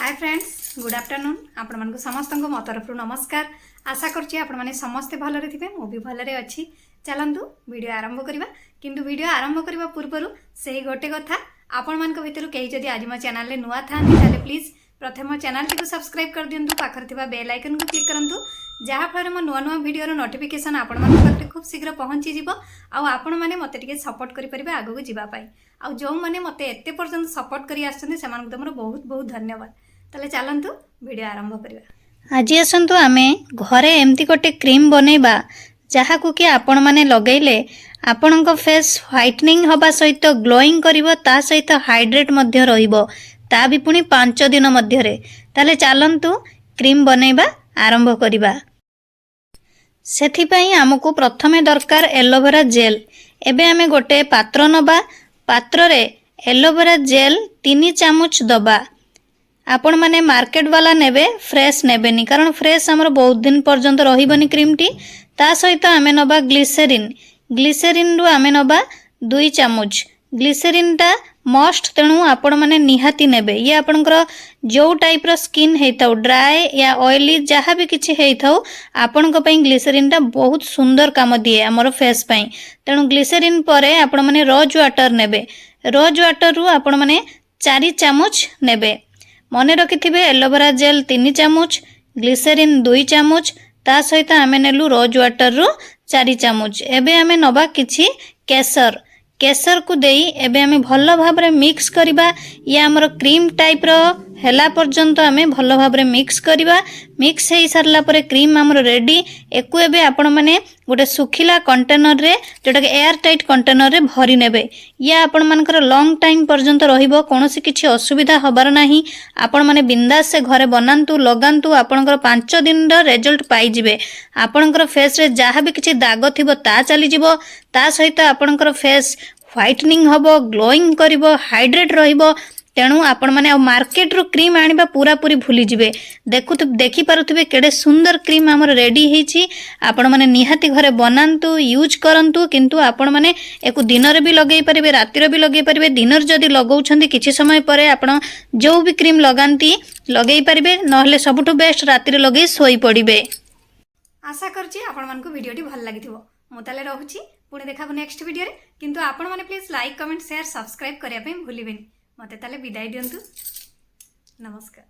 Hi friends good afternoon आपण मानक समस्त मो तरफ नमस्कार। आशा करछि आपण माने समस्ते भलरे थिबे मो भी भलरे अछि। चलंतु वीडियो आरंभ करिबा किंतु वीडियो आरंभ करबा पूर्वरु सेही गोटे कथा आपण मानक भितरु केही जदि आज मो चैनल रे नुवा थांती ताले प्लीज प्रथम मो चैनल टी को सब्सक्राइब कर दियंतु पाखर थिबा बेल आइकन को क्लिक करंतु जहा फल मो नुवा नुवा वीडियो रो नोटिफिकेशन आपण मानक पाखरे खूब शीघ्र पहुंची जिवो आ आपण माने मते टिके सपोर्ट करि परिबे आगु को जिबा पाई आ जो माने मते एते पर्यंत सपोर्ट करि आछन सेमान को बहुत बहुत धन्यवाद। ताले चलंतु वीडियो आरंभ करिबा। आज आसंतु आमे घरे एमती गोटे क्रीम बनैबा जहा को कि आपण माने लगैले आपणक फेस व्हाइटनिंग हबा सहित ग्लोइंग करिवो ता सहित हाइड्रेट मध्य रहिबो ता भी पुनी 5 दिन मध्य रे। ताले चलंतु क्रीम बनैबा आरंभ करिबा। सेथि पई हमकु प्रथमे दरकार एलोवेरा जेल। एबे आमे गोटे पात्र नबा पात्र रे एलोवेरा जेल 3 चामच दबा। आपण माने मार्केट वाला नेबे फ्रेश नेबेनी कारण फ्रेश हमर बहुत दिन पर्यंत रहिबनी क्रीम टी। ता सहित आमे नबा ग्लिसरीन ग्लिसरीन रु आमे नबा 2 चामच। ग्लिसरीन ता मस्ट तेणु आपण माने निहाती नेबे। ये आपनकर जो टाइप रो स्किन हेथाउ ड्राई या ऑयली जहाँ भी किछि हेथाउ आपनक पई ग्लिसरीन ता बहुत सुंदर काम दिए हमर फेस पई। तेणु ग्लिसरीन परे आपण माने रोज वाटर नेबे। रोज वाटर रु आपण माने 4 चामच नेबे। मने रखिथिबे एलोवेरा जेल 3 चामच ग्लिसरीन 2 चामच ता सहित आमे नेलु रोज वाटर रु 4 चामच। एबे आमे नबा किछि केसर केसर को देई एबे आमे भल्ल भाबरे मिक्स करिबा। या हमर क्रीम टाइप रो हेला पर्यंत आमे भल्ल भाबरे मिक्स करिबा। मिक्स हेई सरला परे क्रीम हमर रेडी। एकु एबे आपण माने गोटे सुखिला कंटेनर रे जोटा के एयर टाइट कंटेनर रे भरी नेबे। या आपण मानकर लॉन्ग टाइम पर्यंत रहिबो कोनोसी किछि असुविधा हबार नाही। आपण माने बिंदास से घरे बनांतु लगांतु आपणकर 5 दिन रो रिजल्ट पाई जिवे। आपणकर फेस रे जहाँ भी किछि दाग थिबो ता चली जिवो ता सहित आपणकर फेस व्हाइटनिंग हबो ग्लोइंग करिवो हाइड्रेट रहिबो। तेणु आपण माने मार्केट रो क्रीम आनिबा पूरा पूरी भूली जिवे। देखि पारुथिबे केडे सुंदर क्रीम हमर रेडी हेछि। आपण माने निहाती घरे बनांतु यूज करंतु किंतु आपण माने एको दिन रे भी लगेई परिबे राति रे भी लगेई परिबे। दिन रे जदी लगाउछंती किछि समय परे आपण जो भी क्रीम लगांती लगेई परिबे नहले सबुठु बेस्ट राति रे लगेई सोई पड़िबे। आशा करछि आपण मानकु वीडियोटी भल लागिथिबो। मु ताले रहूछि पुणी देखाबो नेक्स्ट वीडियो रे किंतु आपण माने please like comment share subscribe करिया पे भूलिबेनी। मते ताले विदाई दियंतु। नमस्कार।